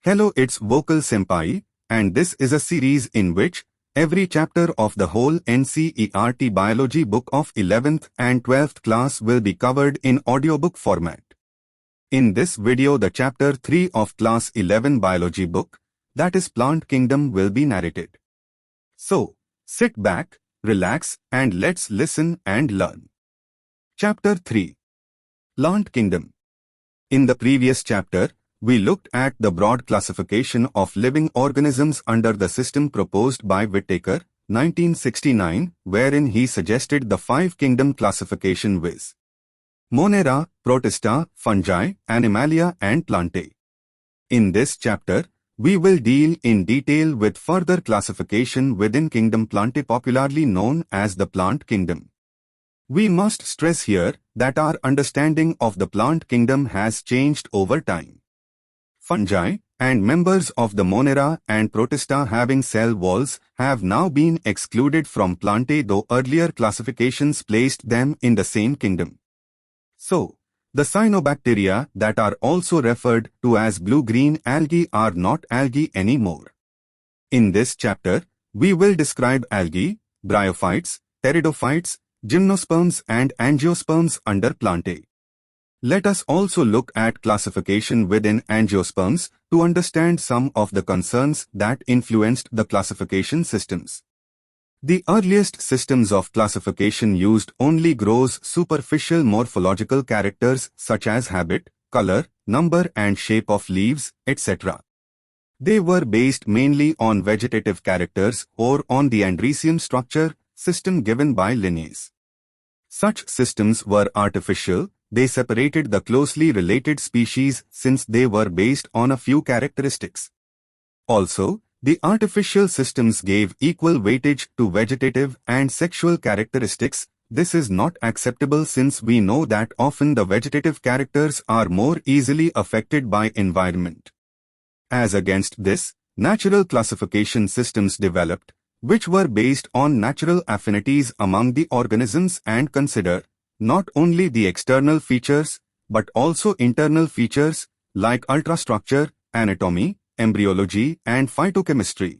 Hello, it's Vocal Senpai, and this is a series in which every chapter of the whole NCERT Biology book of 11th and 12th class will be covered in audiobook format. In this video, the chapter 3 of class 11 biology book, that is Plant Kingdom, will be narrated. So, sit back, relax, and let's listen and learn. Chapter 3. Plant Kingdom. In the previous chapter, we looked at the broad classification of living organisms under the system proposed by Whittaker, 1969, wherein he suggested the 5-kingdom classification viz. Monera, Protista, Fungi, Animalia and Plantae. In this chapter, we will deal in detail with further classification within kingdom Plantae, popularly known as the plant kingdom. We must stress here that our understanding of the plant kingdom has changed over time. Fungi and members of the Monera and Protista having cell walls have now been excluded from Plantae, though earlier classifications placed them in the same kingdom. So, the cyanobacteria that are also referred to as blue-green algae are not algae anymore. In this chapter, we will describe algae, Bryophytes, Pteridophytes, Gymnosperms and Angiosperms under Plantae. Let us also look at classification within Angiosperms to understand some of the concerns that influenced the classification systems. The earliest systems of classification used only gross superficial morphological characters such as habit, color, number and shape of leaves, etc. They were based mainly on vegetative characters or on the Andresian structure system given by Linnaeus. Such systems were artificial. They separated the closely related species since they were based on a few characteristics. Also, the artificial systems gave equal weightage to vegetative and sexual characteristics. This is not acceptable since we know that often the vegetative characters are more easily affected by environment. As against this, natural classification systems developed, which were based on natural affinities among the organisms and consider not only the external features, but also internal features like ultrastructure, anatomy, embryology, and phytochemistry.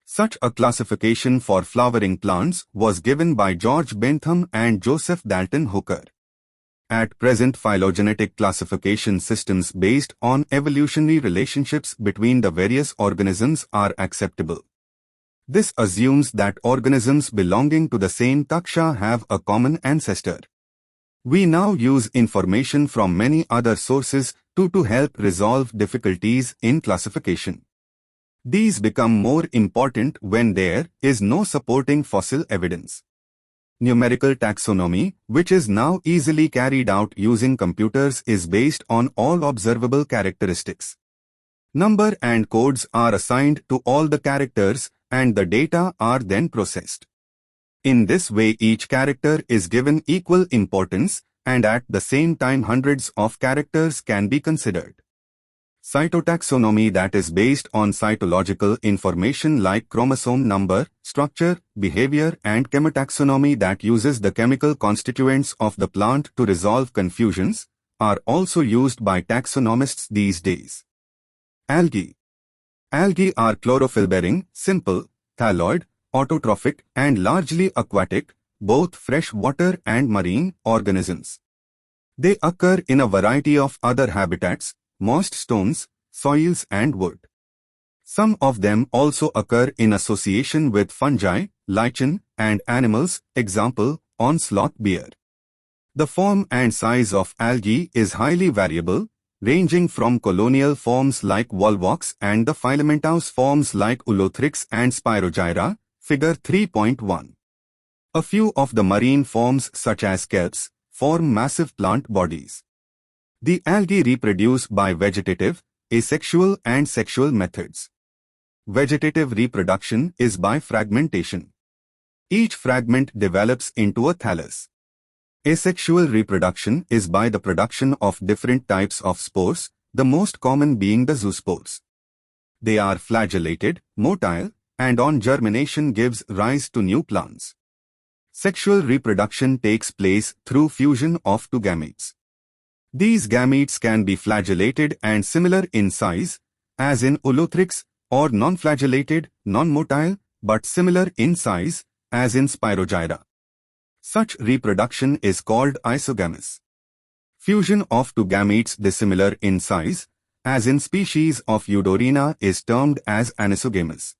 Such a classification for flowering plants was given by George Bentham and Joseph Dalton Hooker. At present, phylogenetic classification systems based on evolutionary relationships between the various organisms are acceptable. This assumes that organisms belonging to the same taxa have a common ancestor. We now use information from many other sources to help resolve difficulties in classification. These become more important when there is no supporting fossil evidence. Numerical taxonomy, which is now easily carried out using computers, is based on all observable characteristics. Number and codes are assigned to all the characters and the data are then processed. In this way, each character is given equal importance, and at the same time hundreds of characters can be considered. Cytotaxonomy, that is based on cytological information like chromosome number, structure, behavior, and chemotaxonomy that uses the chemical constituents of the plant to resolve confusions, are also used by taxonomists these days. Algae. Algae are chlorophyll-bearing, simple, thalloid, autotrophic and largely aquatic, both freshwater and marine organisms. They occur in a variety of other habitats, moist stones, soils and wood. Some of them also occur in association with fungi, lichen and animals, example, onslaught bear. The form and size of algae is highly variable, ranging from colonial forms like volvox and the filamentous forms like Ulothrix and Spirogyra, figure 3.1. A few of the marine forms such as kelps form massive plant bodies. The algae reproduce by vegetative, asexual and sexual methods. Vegetative reproduction is by fragmentation. Each fragment develops into a thallus. Asexual reproduction is by the production of different types of spores, the most common being the zoospores. They are flagellated, motile, and on germination gives rise to new plants. Sexual reproduction takes place through fusion of two gametes. These gametes can be flagellated and similar in size, as in Ulothrix, or non-flagellated, non-motile, but similar in size, as in Spirogyra. Such reproduction is called isogamous. Fusion of two gametes dissimilar in size, as in species of Eudorina, is termed as anisogamous.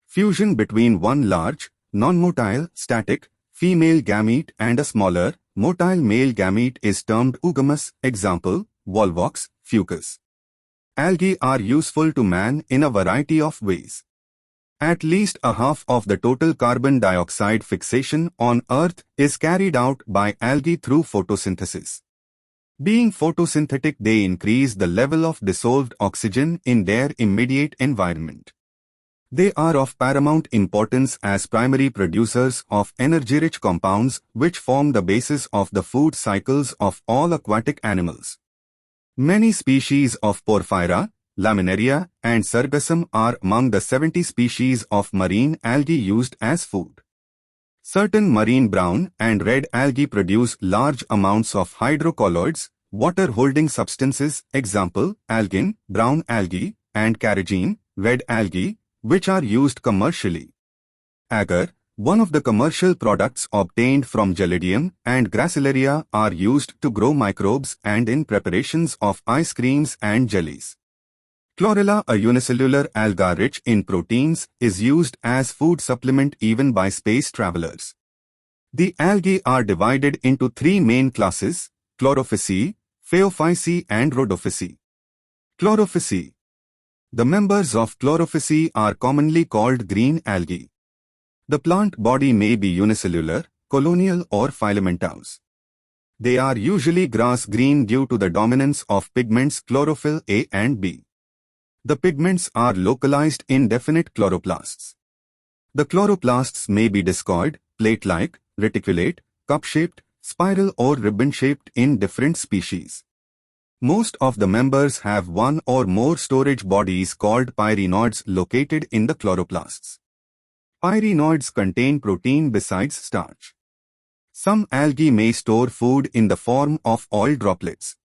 Fusion between one large, non-motile, static, female gamete and a smaller, motile male gamete is termed oogamous. Example, Volvox, Fucus. Algae are useful to man in a variety of ways. At least a half of the total carbon dioxide fixation on Earth is carried out by algae through photosynthesis. Being photosynthetic, they increase the level of dissolved oxygen in their immediate environment. They are of paramount importance as primary producers of energy-rich compounds which form the basis of the food cycles of all aquatic animals. Many species of Porphyra, Laminaria, and Sargassum are among the 70 species of marine algae used as food. Certain marine brown and red algae produce large amounts of hydrocolloids, water-holding substances, example, algin, brown algae, and carrageen, red algae, which are used commercially. Agar, one of the commercial products obtained from Gelidium and Gracilaria, are used to grow microbes and in preparations of ice creams and jellies. Chlorella, a unicellular alga rich in proteins, is used as food supplement even by space travelers. The algae are divided into three main classes: Chlorophysi, Phaeophysi and Rhodophysi. Chlorophysi. The members of Chlorophysi are commonly called green algae. The plant body may be unicellular, colonial or filamentous. They are usually grass-green due to the dominance of pigments chlorophyll A and B. The pigments are localized in definite chloroplasts. The chloroplasts may be discoid, plate-like, reticulate, cup-shaped, spiral or ribbon-shaped in different species. Most of the members have one or more storage bodies called pyrenoids located in the chloroplasts. Pyrenoids contain protein besides starch. Some algae may store food in the form of oil droplets.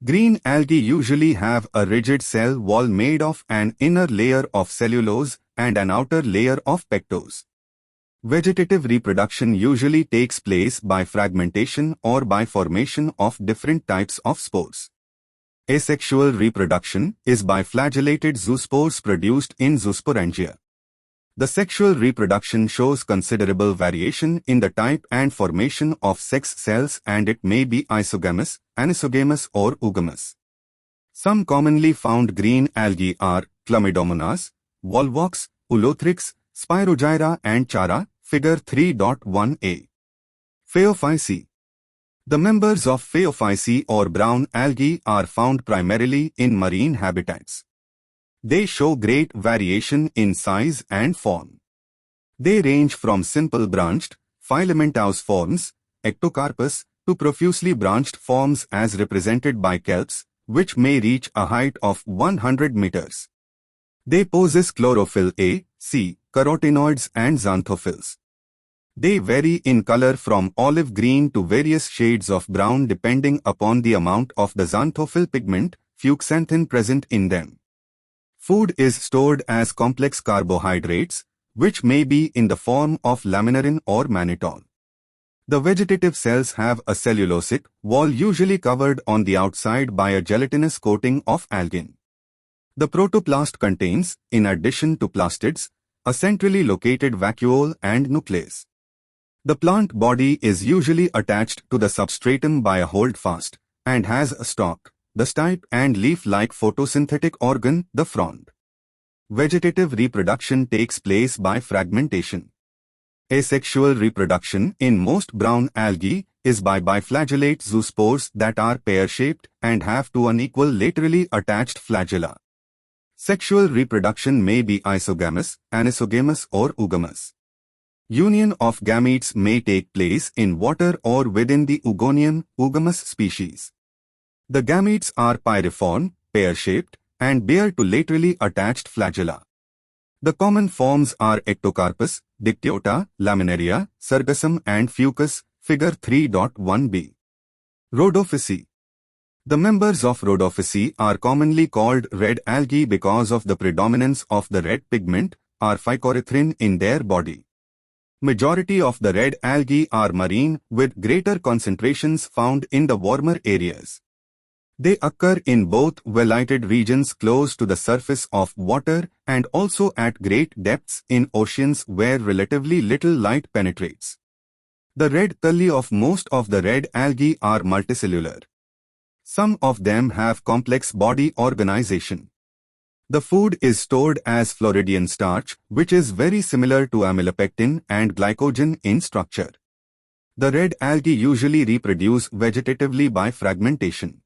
Green algae usually have a rigid cell wall made of an inner layer of cellulose and an outer layer of pectose. Vegetative reproduction usually takes place by fragmentation or by formation of different types of spores. Asexual reproduction is by flagellated zoospores produced in zoosporangia. The sexual reproduction shows considerable variation in the type and formation of sex cells, and it may be isogamous, anisogamous or oogamous. Some commonly found green algae are Chlamydomonas, Volvox, Ulothrix, Spirogyra and Chara, figure 3.1a. Phaeophysi. The members of Phaeophysi or brown algae are found primarily in marine habitats. They show great variation in size and form. They range from simple branched, filamentous forms, ectocarpus, to profusely branched forms as represented by kelps, which may reach a height of 100 meters. They possess chlorophyll A, C, carotenoids and xanthophylls. They vary in color from olive green to various shades of brown depending upon the amount of the xanthophyll pigment, fuchsanthin, present in them. Food is stored as complex carbohydrates, which may be in the form of laminarin or mannitol. The vegetative cells have a cellulosic wall usually covered on the outside by a gelatinous coating of algin. The protoplast contains, in addition to plastids, a centrally located vacuole and nucleus. The plant body is usually attached to the substratum by a holdfast and has a stalk, the stipe, and leaf-like photosynthetic organ, the frond. Vegetative reproduction takes place by fragmentation. Asexual reproduction in most brown algae is by biflagellate zoospores that are pear-shaped and have two unequal laterally attached flagella. Sexual reproduction may be isogamous, anisogamous or oogamous. Union of gametes may take place in water or within the oogonian, oogamous species. The gametes are pyriform, pear-shaped, and bear two laterally attached flagella. The common forms are ectocarpus, dictyota, laminaria, sargassum and fucus, figure 3.1b. Rhodophysi. The members of Rhodophysi are commonly called red algae because of the predominance of the red pigment, phycoerythrin, in their body. Majority of the red algae are marine, with greater concentrations found in the warmer areas. They occur in both velated regions close to the surface of water and also at great depths in oceans where relatively little light penetrates. The red thalli of most of the red algae are multicellular. Some of them have complex body organization. The food is stored as Floridian starch, which is very similar to amylopectin and glycogen in structure. The red algae usually reproduce vegetatively by fragmentation.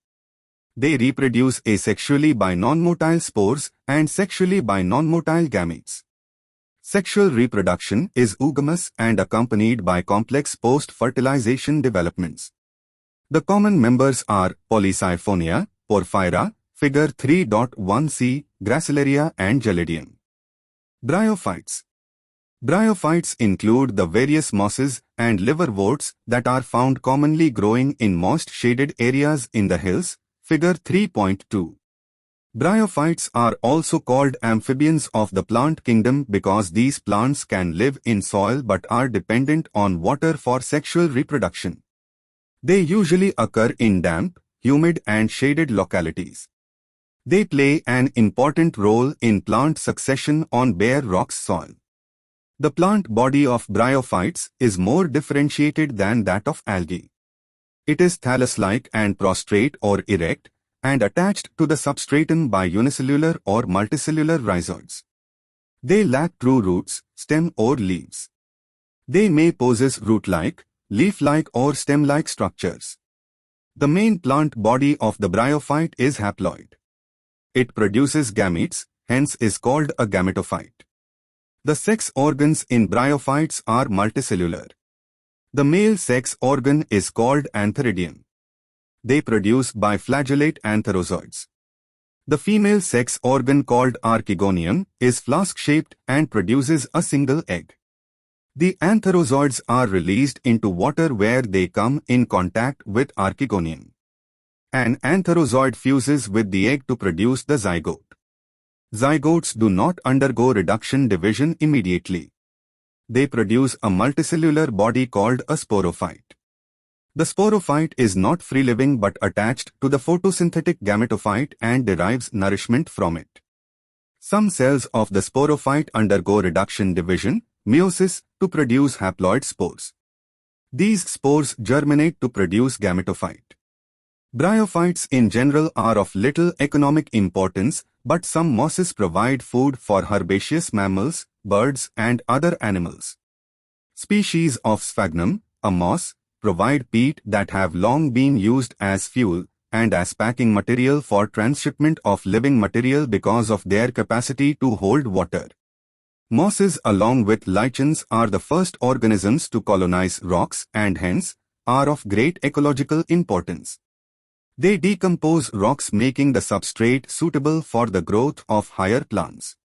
They reproduce asexually by non-motile spores and sexually by non-motile gametes. Sexual reproduction is oogamous and accompanied by complex post-fertilization developments. The common members are Polysiphonia, Porphyra, Figure 3.1c, Gracilaria and Gelidium. Bryophytes. Bryophytes include the various mosses and liverworts that are found commonly growing in moist shaded areas in the hills, Figure 3.2. Bryophytes are also called amphibians of the plant kingdom because these plants can live in soil but are dependent on water for sexual reproduction. They usually occur in damp, humid and shaded localities. They play an important role in plant succession on bare rocks soil. The plant body of bryophytes is more differentiated than that of algae. It is thallus-like and prostrate or erect, and attached to the substratum by unicellular or multicellular rhizoids. They lack true roots, stem or leaves. They may possess root-like, leaf-like or stem-like structures. The main plant body of the bryophyte is haploid. It produces gametes, hence is called a gametophyte. The sex organs in bryophytes are multicellular. The male sex organ is called antheridium. They produce biflagellate antherozoids. The female sex organ called archegonium is flask-shaped and produces a single egg. The antherozoids are released into water where they come in contact with archegonium. An antherozoid fuses with the egg to produce the zygote. Zygotes do not undergo reduction division immediately. They produce a multicellular body called a sporophyte. The sporophyte is not free-living but attached to the photosynthetic gametophyte and derives nourishment from it. Some cells of the sporophyte undergo reduction division, meiosis, to produce haploid spores. These spores germinate to produce gametophyte. Bryophytes in general are of little economic importance, but some mosses provide food for herbaceous mammals, birds, and other animals. Species of sphagnum, a moss, provide peat that have long been used as fuel and as packing material for transshipment of living material because of their capacity to hold water. Mosses along with lichens are the first organisms to colonize rocks and hence are of great ecological importance. They decompose rocks making the substrate suitable for the growth of higher plants.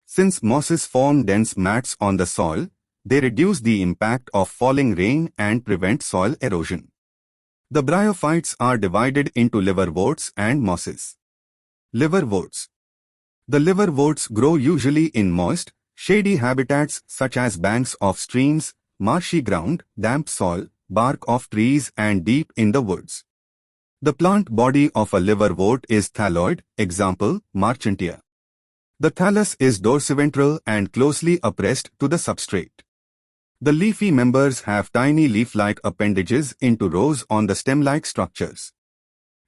Since mosses form dense mats on the soil, they reduce the impact of falling rain and prevent soil erosion. The bryophytes are divided into liverworts and mosses. Liverworts. The liverworts grow usually in moist, shady habitats such as banks of streams, marshy ground, damp soil, bark of trees and deep in the woods. The plant body of a liverwort is thalloid, example, Marchantia. The thallus is dorsiventral and closely oppressed to the substrate. The leafy members have tiny leaf-like appendages into rows on the stem-like structures.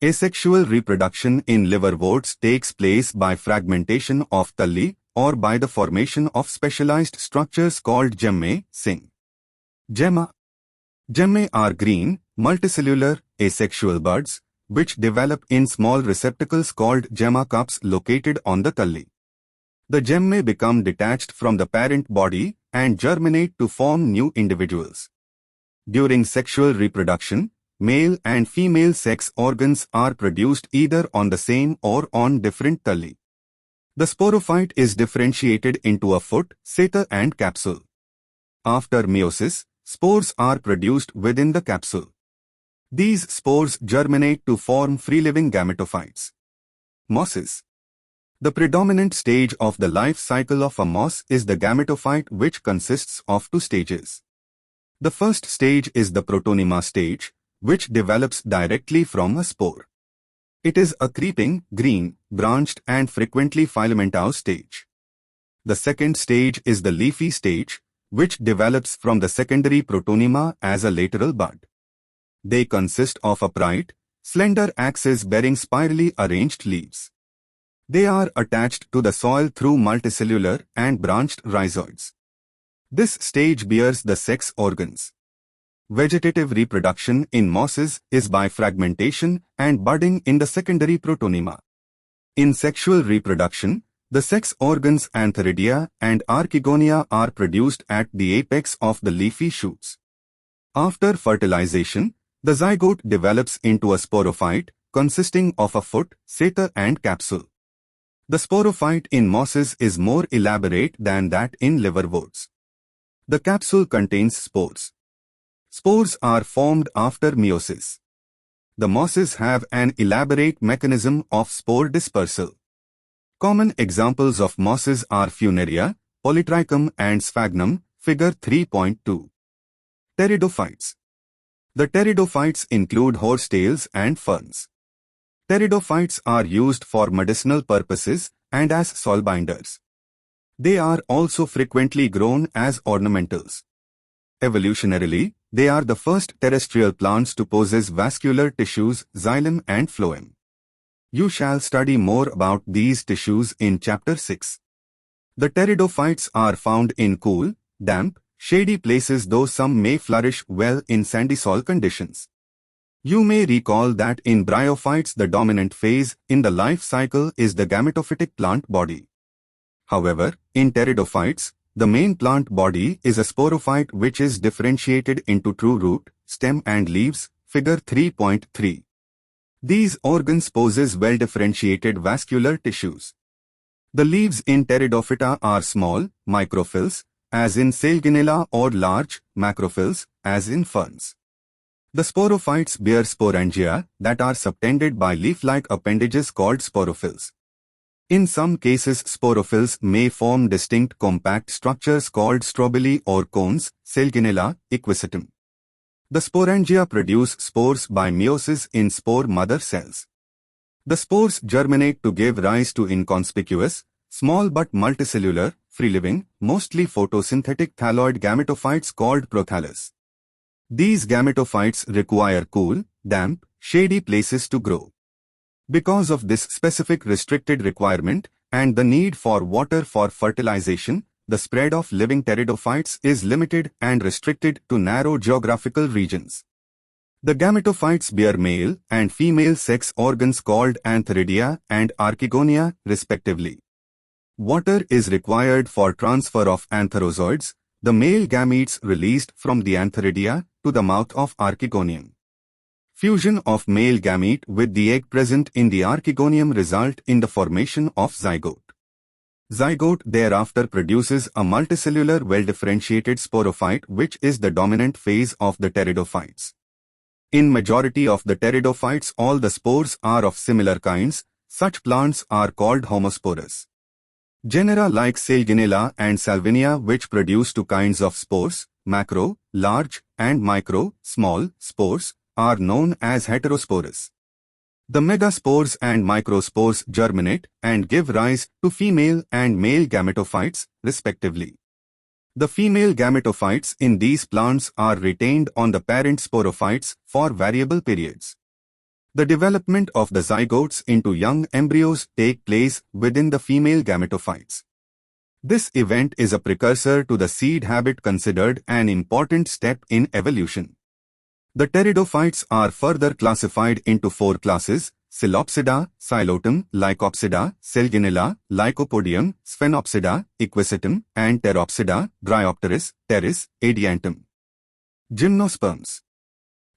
Asexual reproduction in liverworts takes place by fragmentation of thalli or by the formation of specialized structures called gemmae, sing. Gemma. Gemmae are green, multicellular, asexual buds, which develop in small receptacles called gemma cups located on the thalli. The gemmae become detached from the parent body and germinate to form new individuals. During sexual reproduction, male and female sex organs are produced either on the same or on different thalli. The sporophyte is differentiated into a foot, seta and capsule. After meiosis, spores are produced within the capsule. These spores germinate to form free-living gametophytes. Mosses. The predominant stage of the life cycle of a moss is the gametophyte, which consists of two stages. The first stage is the protonema stage, which develops directly from a spore. It is a creeping, green, branched and frequently filamentous stage. The second stage is the leafy stage, which develops from the secondary protonema as a lateral bud. They consist of upright, slender axes bearing spirally arranged leaves. They are attached to the soil through multicellular and branched rhizoids. This stage bears the sex organs. Vegetative reproduction in mosses is by fragmentation and budding in the secondary protonema. In sexual reproduction, the sex organs Antheridia and Archegonia are produced at the apex of the leafy shoots. After fertilization, the zygote develops into a sporophyte consisting of a foot, seta and capsule. The sporophyte in mosses is more elaborate than that in liverworts. The capsule contains spores. Spores are formed after meiosis. The mosses have an elaborate mechanism of spore dispersal. Common examples of mosses are Funaria, Polytrichum and Sphagnum, figure 3.2. Pteridophytes. The pteridophytes include horsetails and ferns. Pteridophytes are used for medicinal purposes and as soil binders. They are also frequently grown as ornamentals. Evolutionarily, they are the first terrestrial plants to possess vascular tissues, xylem and phloem. You shall study more about these tissues in Chapter 6. The pteridophytes are found in cool, damp, shady places, though some may flourish well in sandy soil conditions. You may recall that in Bryophytes the dominant phase in the life cycle is the gametophytic plant body. However, in pteridophytes, the main plant body is a sporophyte which is differentiated into true root, stem and leaves, figure 3.3. These organs possess well-differentiated vascular tissues. The leaves in Pteridophyta are small, microphylls, as in Salginella, or large, macrophylls, as in ferns. The sporophytes bear sporangia that are subtended by leaf-like appendages called sporophylls. In some cases, sporophylls may form distinct compact structures called strobili or cones, Salginella, equisetum. The sporangia produce spores by meiosis in spore mother cells. The spores germinate to give rise to inconspicuous, small but multicellular, free-living, mostly photosynthetic thalloid gametophytes called prothallus. These gametophytes require cool, damp, shady places to grow. Because of this specific restricted requirement and the need for water for fertilization, the spread of living pteridophytes is limited and restricted to narrow geographical regions. The gametophytes bear male and female sex organs called Antheridia and Archegonia, respectively. Water is required for transfer of antherozoids, the male gametes released from the Antheridia, to the mouth of Archegonium. Fusion of male gamete with the egg present in the Archegonium result in the formation of zygote. Zygote thereafter produces a multicellular well-differentiated sporophyte, which is the dominant phase of the pteridophytes. In majority of the pteridophytes, all the spores are of similar kinds. Such plants are called homosporous. Genera like Salginella and Salvinia, which produce two kinds of spores, macro, large, and micro, small, spores, are known as heterosporous. The megaspores and microspores germinate and give rise to female and male gametophytes, respectively. The female gametophytes in these plants are retained on the parent sporophytes for variable periods. The development of the zygotes into young embryos take place within the female gametophytes. This event is a precursor to the seed habit, considered an important step in evolution. The pteridophytes are further classified into four classes: Psilopsida, Xylotum, Lycopsida, Salginella, Lycopodium, Sphenopsida, Equisetum, and Pteropsida, Bryopteris, Pteris, Adiantum. Gymnosperms.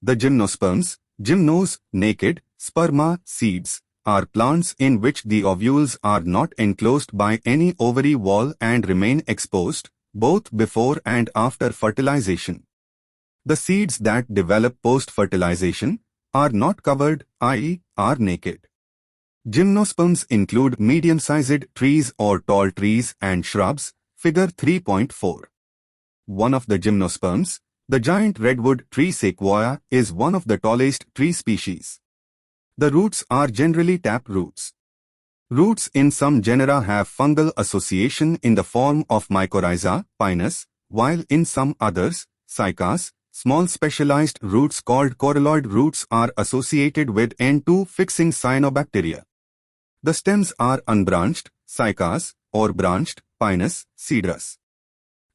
The gymnosperms, gymnos, naked, sperma, seeds, are plants in which the ovules are not enclosed by any ovary wall and remain exposed, both before and after fertilization. The seeds that develop post-fertilization are not covered, i.e., are naked. Gymnosperms include medium-sized trees or tall trees and shrubs, figure 3.4. One of the gymnosperms, the giant redwood tree sequoia, is one of the tallest tree species. The roots are generally tap roots. Roots in some genera have fungal association in the form of mycorrhiza, pinus, while in some others, cycas, small specialized roots called coralloid roots are associated with N2 fixing cyanobacteria. The stems are unbranched, cycas, or branched, pinus, cedrus.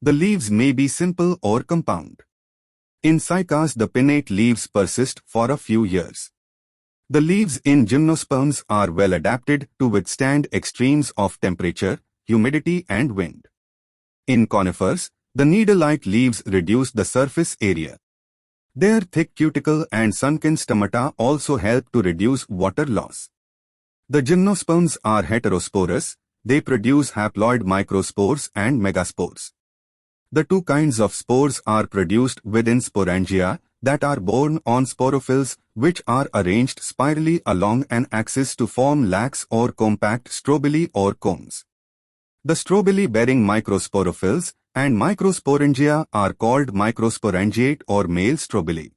The leaves may be simple or compound. In cycas, the pinnate leaves persist for a few years. The leaves in gymnosperms are well adapted to withstand extremes of temperature, humidity and wind. In conifers, the needle-like leaves reduce the surface area. Their thick cuticle and sunken stomata also help to reduce water loss. The gymnosperms are heterosporous. They produce haploid microspores and megaspores. The two kinds of spores are produced within sporangia that are borne on sporophylls, which are arranged spirally along an axis to form lax or compact strobili or cones. The strobili-bearing microsporophylls and microsporangia are called microsporangiate or male strobili.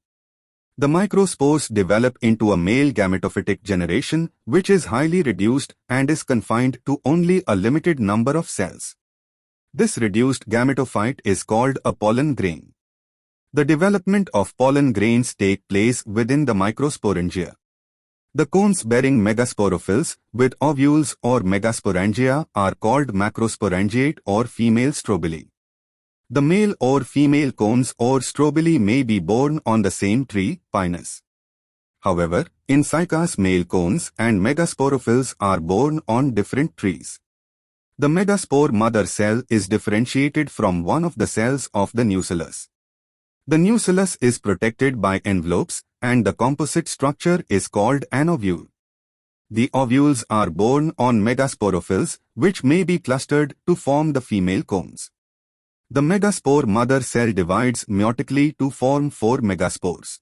The microspores develop into a male gametophytic generation, which is highly reduced and is confined to only a limited number of cells. This reduced gametophyte is called a pollen grain. The development of pollen grains take place within the microsporangia. The cones-bearing megasporophylls with ovules or megasporangia are called macrosporangiate or female strobili. The male or female cones or strobili may be borne on the same tree, pinus. However, in cycas, male cones and megasporophylls are borne on different trees. The megaspore mother cell is differentiated from one of the cells of the nucellus. The nucellus is protected by envelopes, and the composite structure is called an ovule. The ovules are borne on megasporophylls, which may be clustered to form the female cones. The megaspore mother cell divides meiotically to form 4 megaspores.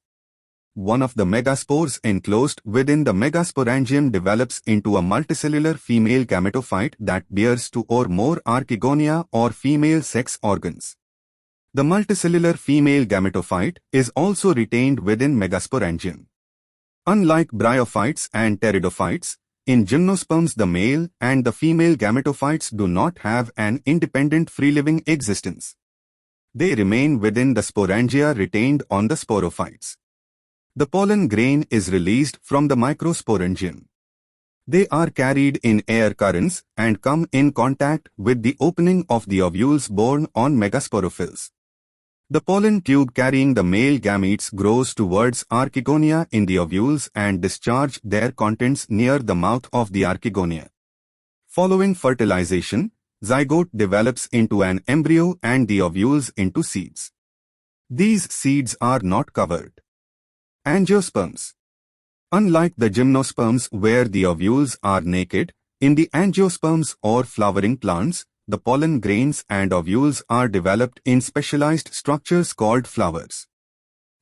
One of the megaspores enclosed within the megasporangium develops into a multicellular female gametophyte that bears 2 or more archegonia or female sex organs. The multicellular female gametophyte is also retained within megasporangium. Unlike bryophytes and pteridophytes, in gymnosperms the male and the female gametophytes do not have an independent free-living existence. They remain within the sporangia retained on the sporophytes. The pollen grain is released from the microsporangium. They are carried in air currents and come in contact with the opening of the ovules borne on megasporophylls. The pollen tube carrying the male gametes grows towards archegonia in the ovules and discharge their contents near the mouth of the archegonia. Following fertilization, zygote develops into an embryo and the ovules into seeds. These seeds are not covered. Angiosperms. Unlike the gymnosperms where the ovules are naked, in the angiosperms or flowering plants, the pollen grains and ovules are developed in specialized structures called flowers.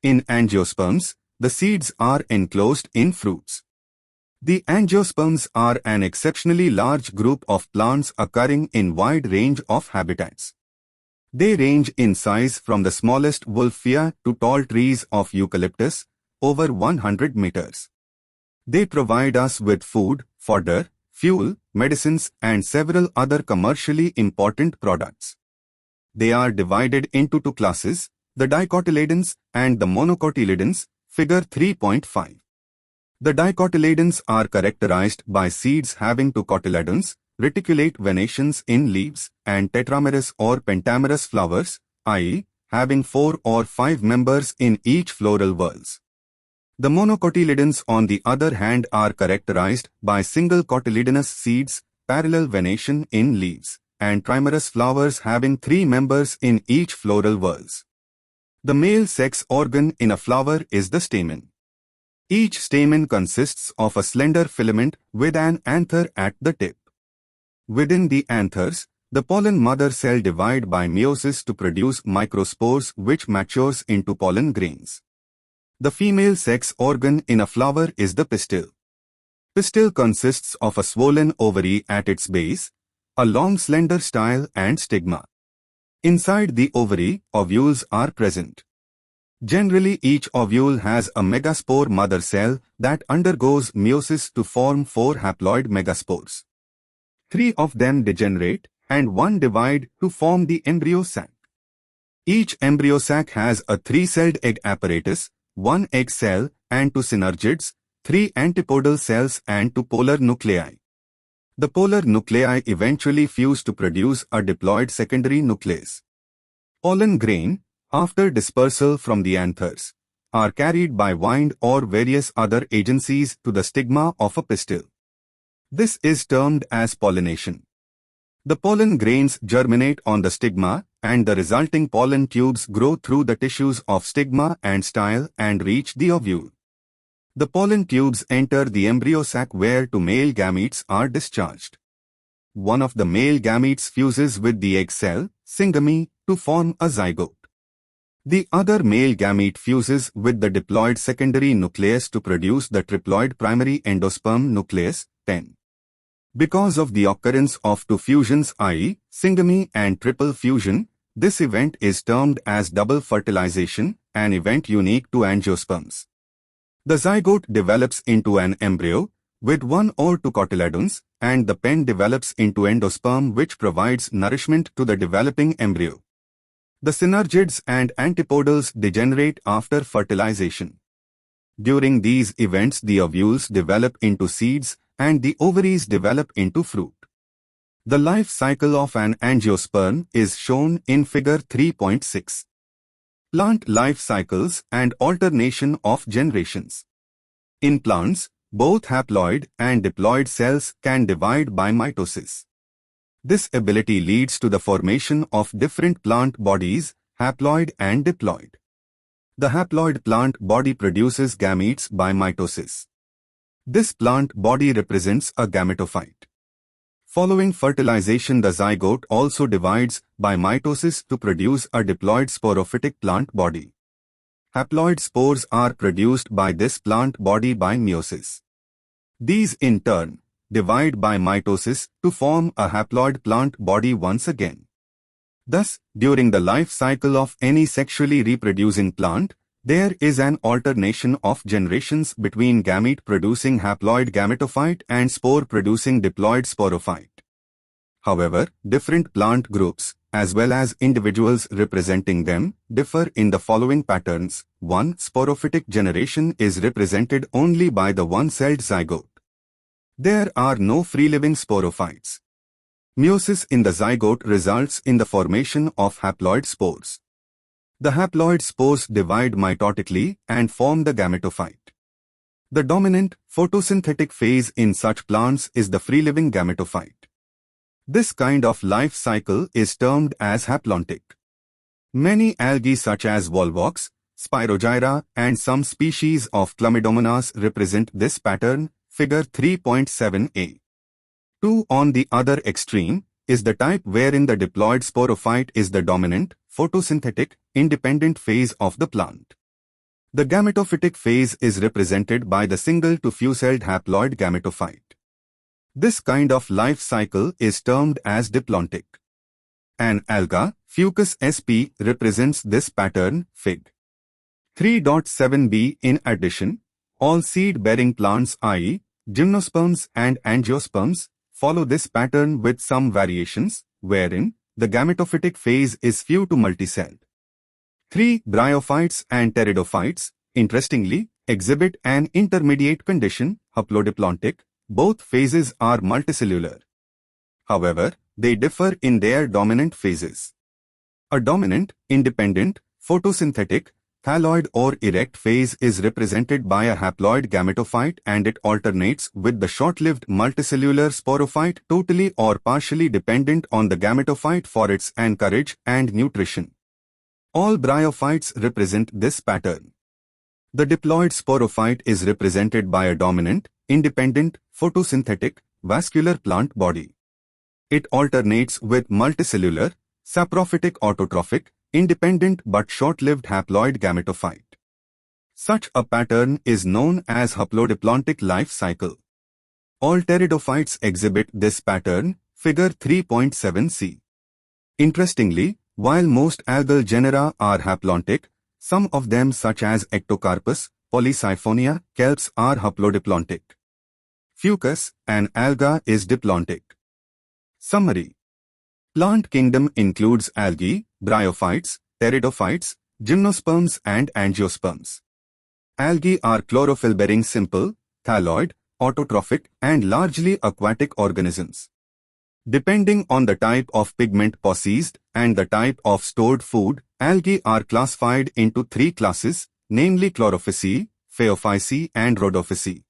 In angiosperms, the seeds are enclosed in fruits. The angiosperms are an exceptionally large group of plants occurring in wide range of habitats. They range in size from the smallest wolffia to tall trees of eucalyptus, over 100 meters. They provide us with food, fodder, fuel, medicines, and several other commercially important products. They are divided into 2 classes, the dicotyledons and the monocotyledons, figure 3.5. The dicotyledons are characterized by seeds having 2 cotyledons, reticulate venations in leaves, and tetramerous or pentamerous flowers, i.e., having 4 or 5 members in each floral whorls. The monocotyledons, on the other hand, are characterized by single cotyledonous seeds, parallel venation in leaves, and trimerous flowers having 3 members in each floral whorls. The male sex organ in a flower is the stamen. Each stamen consists of a slender filament with an anther at the tip. Within the anthers, The pollen mother cell divides by meiosis to produce microspores which matures into pollen grains. The female sex organ in a flower is the pistil. Pistil consists of a swollen ovary at its base, a long slender style and stigma. Inside the ovary, ovules are present. Generally, each ovule has a megaspore mother cell that undergoes meiosis to form 4 haploid megaspores. 3 of them degenerate and 1 divide to form the embryo sac. Each embryo sac has a 3-celled egg apparatus, 1 egg cell and 2 synergids, 3 antipodal cells and 2 polar nuclei. The polar nuclei eventually fuse to produce a diploid secondary nucleus. Pollen grain, after dispersal from the anthers, are carried by wind or various other agencies to the stigma of a pistil. This is termed as pollination. The pollen grains germinate on the stigma and the resulting pollen tubes grow through the tissues of stigma and style and reach the ovule. The pollen tubes enter the embryo sac where 2 male gametes are discharged. One of the male gametes fuses with the egg cell, syngamy, to form a zygote. The other male gamete fuses with the diploid secondary nucleus to produce the triploid primary endosperm nucleus, 10. Because of the occurrence of 2 fusions, i.e., syngamy and triple fusion, this event is termed as double fertilization, an event unique to angiosperms. The zygote develops into an embryo with 1 or 2 cotyledons, and the pen develops into endosperm which provides nourishment to the developing embryo. The synergids and antipodals degenerate after fertilization. During these events, the ovules develop into seeds and the ovaries develop into fruit. The life cycle of an angiosperm is shown in figure 3.6. Plant life cycles and alternation of generations. In plants, both haploid and diploid cells can divide by mitosis. This ability leads to the formation of different plant bodies, haploid and diploid. The haploid plant body produces gametes by mitosis. This plant body represents a gametophyte. Following fertilization, the zygote also divides by mitosis to produce a diploid sporophytic plant body. Haploid spores are produced by this plant body by meiosis. These in turn divide by mitosis to form a haploid plant body once again. Thus, during the life cycle of any sexually reproducing plant, there is an alternation of generations between gamete-producing haploid gametophyte and spore-producing diploid sporophyte. However, different plant groups, as well as individuals representing them, differ in the following patterns. 1. Sporophytic generation is represented only by the 1-celled zygote. There are no free-living sporophytes. Meiosis in the zygote results in the formation of haploid spores. The haploid spores divide mitotically and form the gametophyte. The dominant, photosynthetic phase in such plants is the free-living gametophyte. This kind of life cycle is termed as haplontic. Many algae such as volvox, Spirogyra and some species of Chlamydomonas represent this pattern, figure 3.7a. 2. On the other extreme is the type wherein the diploid sporophyte is the dominant, photosynthetic, independent phase of the plant. The gametophytic phase is represented by the single to few-celled haploid gametophyte. This kind of life cycle is termed as diplontic. An alga, Fucus sp, represents this pattern, fig. 3.7b. In addition, all seed-bearing plants, i.e., gymnosperms and angiosperms, follow this pattern with some variations, wherein the gametophytic phase is few to multicelled. 3. Bryophytes and Pteridophytes, interestingly, exhibit an intermediate condition, haplodiplontic. Both phases are multicellular. However, they differ in their dominant phases. A dominant, independent, photosynthetic, thalloid or erect phase is represented by a haploid gametophyte and it alternates with the short-lived multicellular sporophyte totally or partially dependent on the gametophyte for its anchorage and nutrition. All bryophytes represent this pattern. The diploid sporophyte is represented by a dominant, independent, photosynthetic, vascular plant body. It alternates with multicellular, saprophytic autotrophic, independent but short-lived haploid gametophyte. Such a pattern is known as haplodiplontic life cycle. All pteridophytes exhibit this pattern, figure 3.7c. Interestingly, while most algal genera are haplontic, some of them such as Ectocarpus, Polysiphonia, kelps are haplodiplontic. Fucus, an alga, is diplontic. Summary. Plant kingdom includes algae, bryophytes, pteridophytes, gymnosperms and angiosperms. Algae are chlorophyll-bearing simple, thalloid, autotrophic and largely aquatic organisms. Depending on the type of pigment possessed and the type of stored food, algae are classified into three classes, namely Chlorophysi, Phaeophysi and Rhodophysi.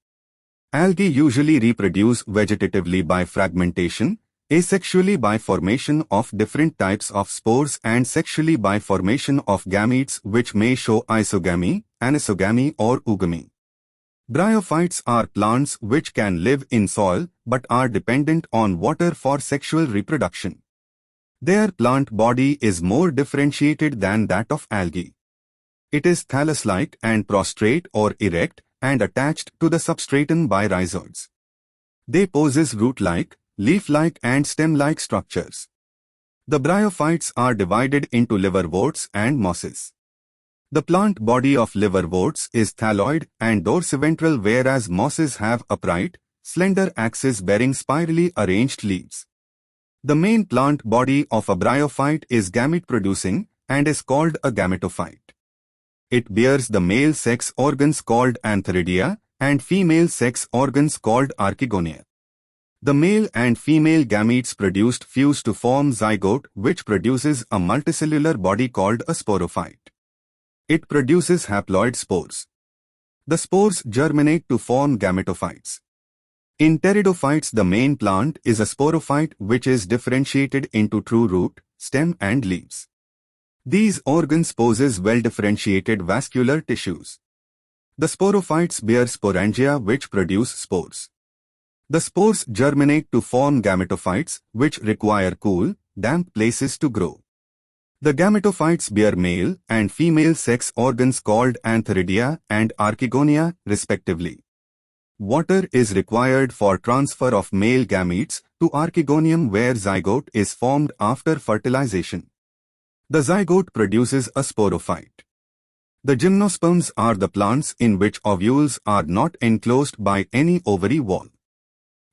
Algae usually reproduce vegetatively by fragmentation, asexually by formation of different types of spores and sexually by formation of gametes which may show isogamy, anisogamy or oogamy. Bryophytes are plants which can live in soil but are dependent on water for sexual reproduction. Their plant body is more differentiated than that of algae. It is thallus-like and prostrate or erect and attached to the substratum by rhizoids. They possess root-like, leaf-like and stem-like structures. The bryophytes are divided into liverworts and mosses. The plant body of liverworts is thalloid and dorsiventral, whereas mosses have upright, slender axis bearing spirally arranged leaves. The main plant body of a bryophyte is gamete-producing and is called a gametophyte. It bears the male sex organs called antheridia and female sex organs called archegonia. The male and female gametes produced fuse to form zygote, which produces a multicellular body called a sporophyte. It produces haploid spores. The spores germinate to form gametophytes. In pteridophytes, the main plant is a sporophyte which is differentiated into true root, stem and leaves. These organs possess well-differentiated vascular tissues. The sporophytes bear sporangia which produce spores. The spores germinate to form gametophytes which require cool, damp places to grow. The gametophytes bear male and female sex organs called antheridia and archegonia, respectively. Water is required for transfer of male gametes to archegonium, where zygote is formed after fertilization. The zygote produces a sporophyte. The gymnosperms are the plants in which ovules are not enclosed by any ovary wall.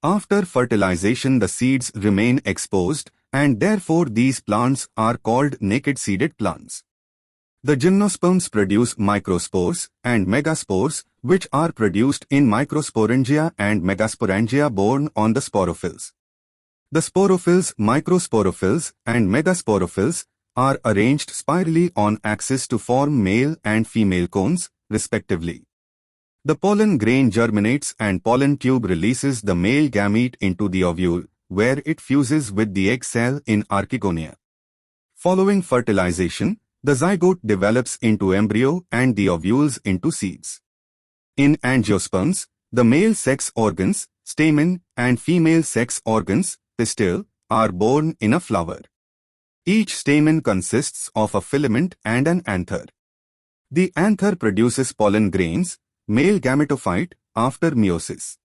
After fertilization, the seeds remain exposed, and therefore these plants are called naked-seeded plants. The gymnosperms produce microspores and megaspores, which are produced in microsporangia and megasporangia borne on the sporophylls. The sporophylls, microsporophylls, and megasporophylls are arranged spirally on axis to form male and female cones, respectively. The pollen grain germinates and pollen tube releases the male gamete into the ovule, where it fuses with the egg cell in archegonia. Following fertilization, the zygote develops into embryo and the ovules into seeds. In angiosperms, the male sex organs, stamen, and female sex organs, pistil, are born in a flower. Each stamen consists of a filament and an anther. The anther produces pollen grains, male gametophyte, after meiosis.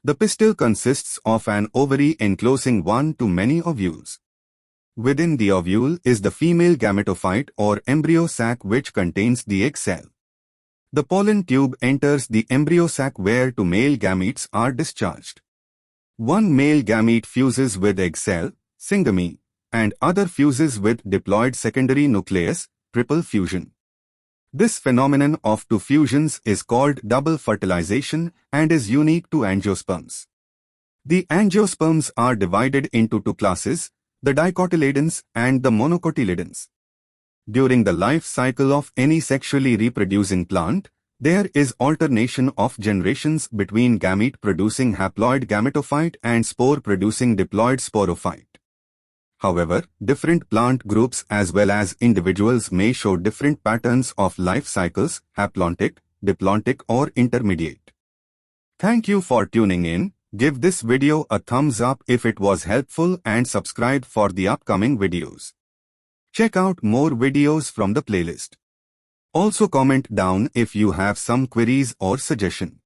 The pistil consists of an ovary enclosing one to many ovules. Within the ovule is the female gametophyte or embryo sac which contains the egg cell. The pollen tube enters the embryo sac where two male gametes are discharged. One male gamete fuses with egg cell, syngamy, and other fuses with diploid secondary nucleus, triple fusion. This phenomenon of two fusions is called double fertilization and is unique to angiosperms. The angiosperms are divided into two classes, the dicotyledons and the monocotyledons. During the life cycle of any sexually reproducing plant, there is alternation of generations between gamete-producing haploid gametophyte and spore-producing diploid sporophyte. However, different plant groups as well as individuals may show different patterns of life cycles, haplontic, diplontic or intermediate. Thank you for tuning in. Give this video a thumbs up if it was helpful and subscribe for the upcoming videos. Check out more videos from the playlist. Also comment down if you have some queries or suggestion.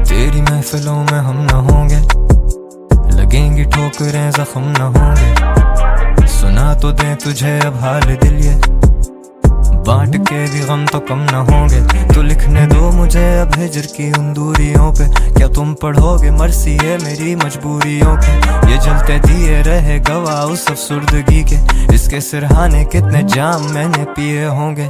तेरी महफिलों में हम न होंगे, लगेंगी ठोकरें जख्म न होंगे, सुना तो दे तुझे अब हाल दिल ये, बांट के भी गम तो कम न होंगे, तो लिखने दो मुझे अब हिजर की उन दूरियों पे, क्या तुम पढ़ोगे मर्सी है मेरी मजबूरियों के, ये जलते दिए रहे गवाह उस अफसुर्दगी के, इसके सिरहाने कितने जाम मैंने पिए होंगे।